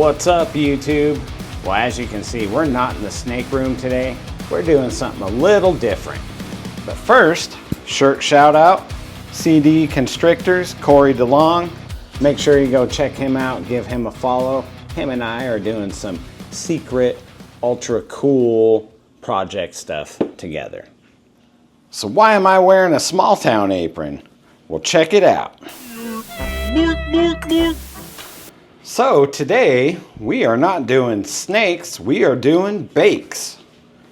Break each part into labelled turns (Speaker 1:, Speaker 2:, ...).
Speaker 1: What's up, YouTube? Well, as you can see, we're not in the snake room today. We're doing something a little different. But first, shirt shout out, CD Constrictors, Corey DeLong. Make sure you go check him out, give him a follow. Him and I are doing some secret, ultra cool project stuff together. So why am I wearing a small town apron? Well, check it out. So today we are not doing snakes, we are doing bakes.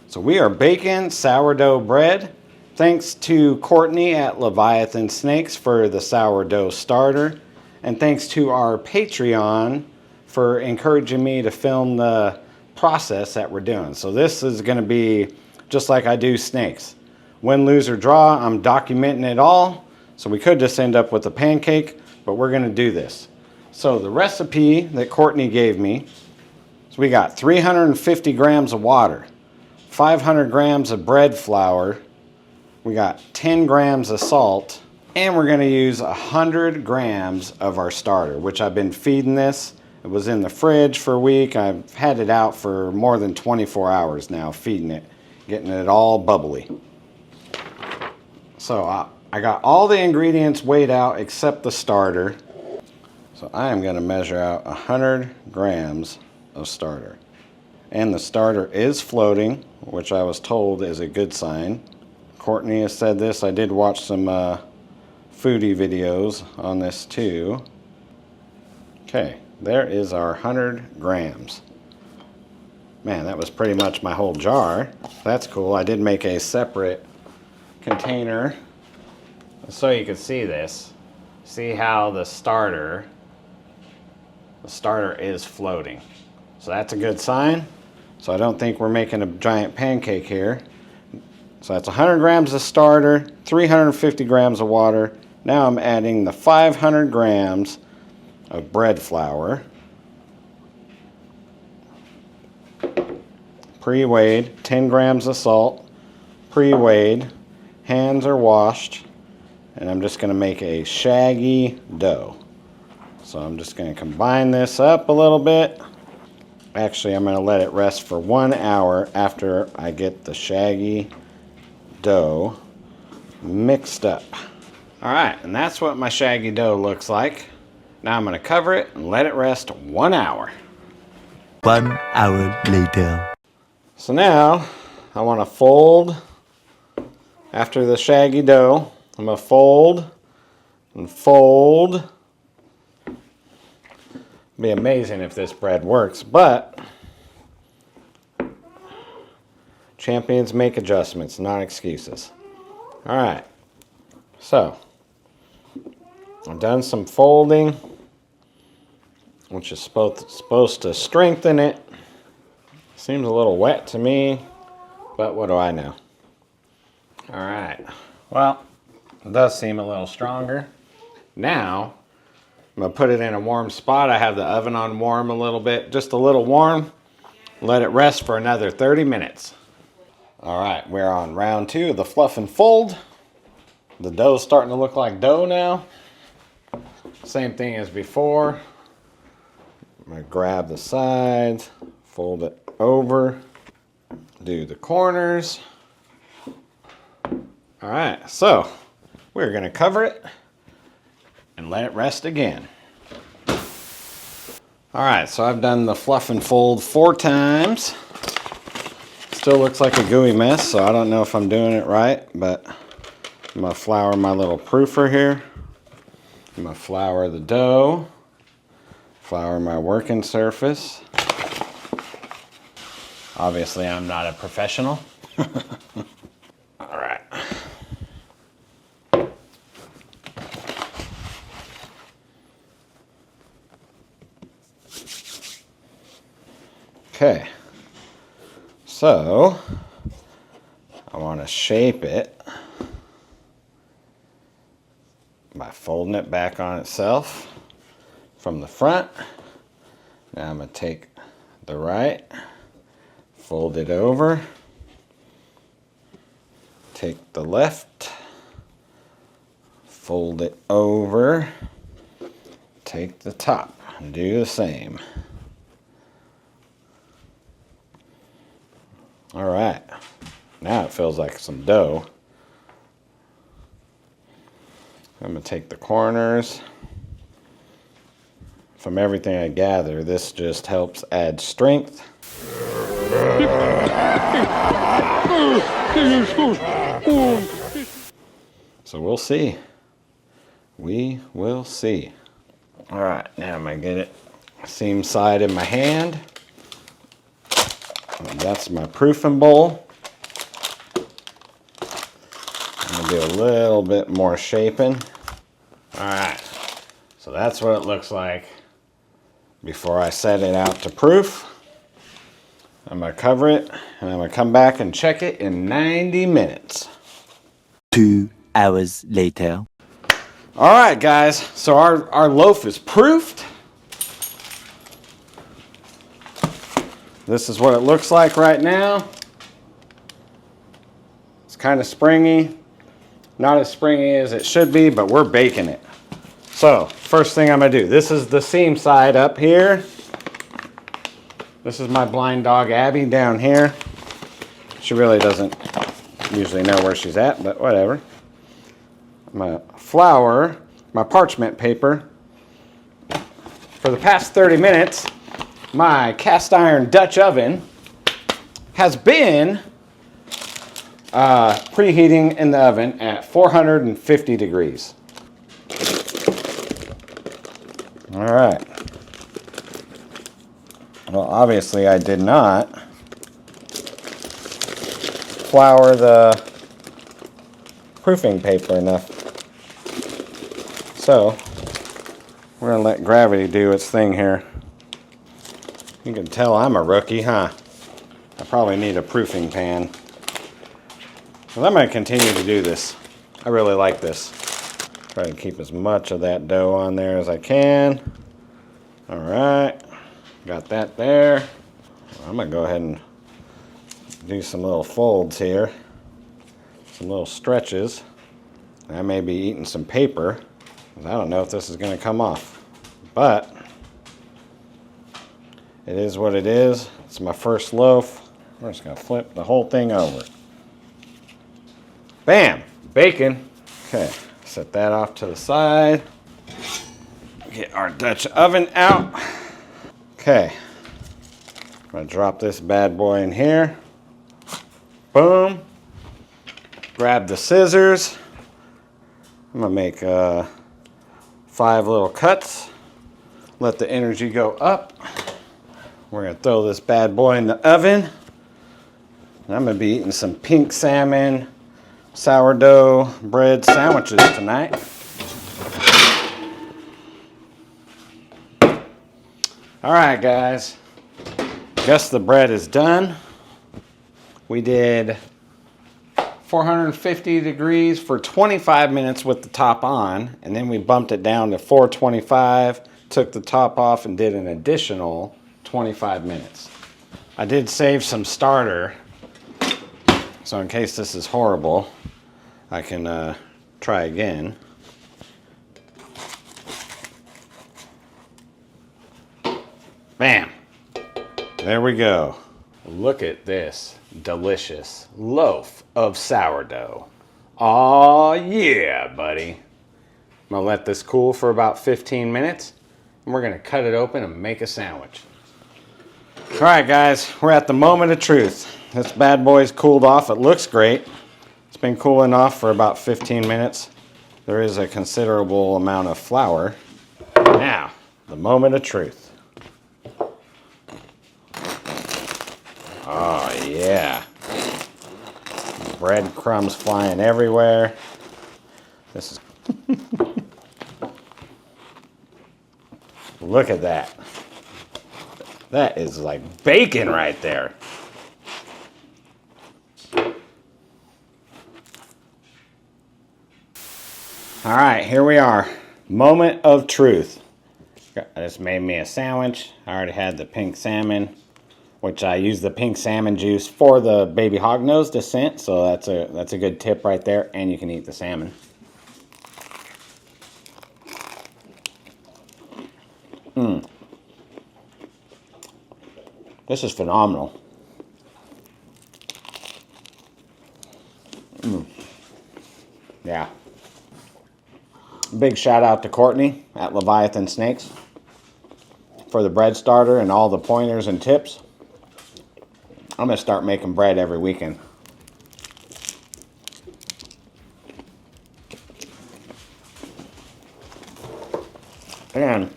Speaker 1: So we are baking sourdough bread. Thanks to Courtney at Leviathan Snakes for the sourdough starter. And thanks to our Patreon for encouraging me to film the process that we're doing. So this is gonna be just like I do snakes. Win, lose, or draw, I'm documenting it all. So we could just end up with a pancake, but we're gonna do this. So the recipe that Courtney gave me, so we got 350 grams of water, 500 grams of bread flour, we got 10 grams of salt, and we're gonna use 100 grams of our starter, which I've been feeding this. It was in the fridge for a week. I've had it out for more than 24 hours now, feeding it, getting it all bubbly. So I got all the ingredients weighed out except the starter. So I am gonna measure out 100 grams of starter. And the starter is floating, which I was told is a good sign. Courtney has said this. I did watch some foodie videos on this too. Okay, there is our 100 grams. Man, that was pretty much my whole jar. That's cool. I did make a separate container so you could see this. See how the starter is floating. So that's a good sign. So I don't think we're making a giant pancake here. So that's 100 grams of starter, 350 grams of water. Now I'm adding the 500 grams of bread flour. Pre-weighed, 10 grams of salt, pre-weighed, hands are washed, and I'm just gonna make a shaggy dough. So I'm just going to combine this up a little bit. Actually, I'm going to let it rest for 1 hour after I get the shaggy dough mixed up. All right, and that's what my shaggy dough looks like. Now I'm going to cover it and let it rest 1 hour.
Speaker 2: 1 hour later.
Speaker 1: So now I want to fold after the shaggy dough. I'm going to fold and fold. Be amazing if this bread works, but champions make adjustments, not excuses. All right, so I've done some folding, which is supposed to strengthen it. Seems a little wet to me, but what do I know? All right, well, it does seem a little stronger. Now, I'm gonna put it in a warm spot. I have the oven on warm a little bit, just a little warm. Let it rest for another 30 minutes. All right, we're on round 2 of the fluff and fold. The dough's starting to look like dough now. Same thing as before. I'm gonna grab the sides, fold it over, do the corners. All right, so we're gonna cover it and let it rest again. All right, so I've done the fluff and fold 4 times. Still looks like a gooey mess, so I don't know if I'm doing it right, but I'm gonna flour my little proofer here. I'm gonna flour the dough, flour my working surface. Obviously, I'm not a professional. All right. Okay, so I want to shape it by folding it back on itself from the front. Now I'm going to take the right, fold it over, take the left, fold it over, take the top and do the same. All right, now it feels like some dough. I'm gonna take the corners. From everything I gather, this just helps add strength. So we'll see. We will see. All right, now I'm gonna get it seam side in my hand. And that's my proofing bowl. I'm gonna do a little bit more shaping. All right, so that's what it looks like before I set it out to proof. I'm gonna cover it and I'm gonna come back and check it in 90 minutes.
Speaker 2: 2 hours later.
Speaker 1: All right, guys, so our loaf is proofed. This is what it looks like right now. It's kind of springy. Not as springy as it should be, but we're baking it. So, first thing I'm gonna do, this is the seam side up here. This is my blind dog Abby down here. She really doesn't usually know where she's at, but whatever. My flour, my parchment paper. For the past 30 minutes, my cast iron Dutch oven has been preheating in the oven at 450 degrees. All right. Well, obviously I did not flour the proofing paper enough. So, we're gonna let gravity do its thing here. You can tell I'm a rookie, huh? I probably need a proofing pan. Well, I'm gonna continue to do this. I really like this. Try to keep as much of that dough on there as I can. All right, got that there. I'm gonna go ahead and do some little folds here. Some little stretches. I may be eating some paper, because I don't know if this is gonna come off. But, it is what it is. It's my first loaf. We're just gonna flip the whole thing over. Bam! Bacon. Okay, set that off to the side. Get our Dutch oven out. Okay, I'm gonna drop this bad boy in here. Boom. Grab the scissors. I'm gonna make 5 little cuts. Let the energy go up. We're gonna throw this bad boy in the oven. And I'm gonna be eating some pink salmon sourdough bread sandwiches tonight. All right, guys. Guess the bread is done. We did 450 degrees for 25 minutes with the top on, and then we bumped it down to 425, took the top off, and did an additional 25 minutes. I did save some starter, so in case this is horrible, I can try again. Bam! There we go. Look at this delicious loaf of sourdough. Aw, yeah, buddy. I'm gonna let this cool for about 15 minutes, and we're gonna cut it open and make a sandwich. All right, guys, we're at the moment of truth. This bad boy's cooled off. It looks great. It's been cooling off for about 15 minutes. There is a considerable amount of flour. Now, the moment of truth. Oh, yeah. Breadcrumbs flying everywhere. This is... Look at that. That is like bacon right there. All right, here we are. Moment of truth. I just made me a sandwich. I already had the pink salmon, which I used the pink salmon juice for the baby hognose descent, so that's a good tip right there, and you can eat the salmon. This is phenomenal. Big shout out to Courtney at Leviathan Snakes for the bread starter and all the pointers and tips. I'm going to start making bread every weekend. And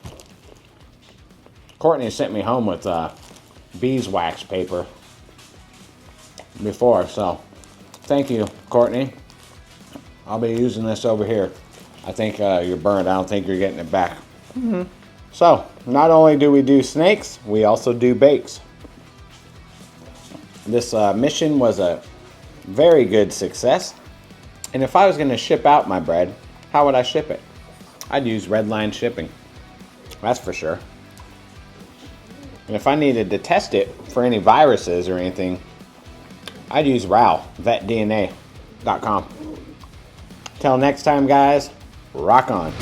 Speaker 1: Courtney sent me home with beeswax paper before, so thank you, Courtney. I'll be using this over here. I think you're burned. I don't think you're getting it back. So, not only do we do snakes, we also do bakes. This mission was a very good success. And if I was going to ship out my bread, how would I ship it? I'd use Redline Shipping. That's for sure. And if I needed to test it for any viruses or anything, I'd use RAL, vetdna.com. Till next time, guys, rock on.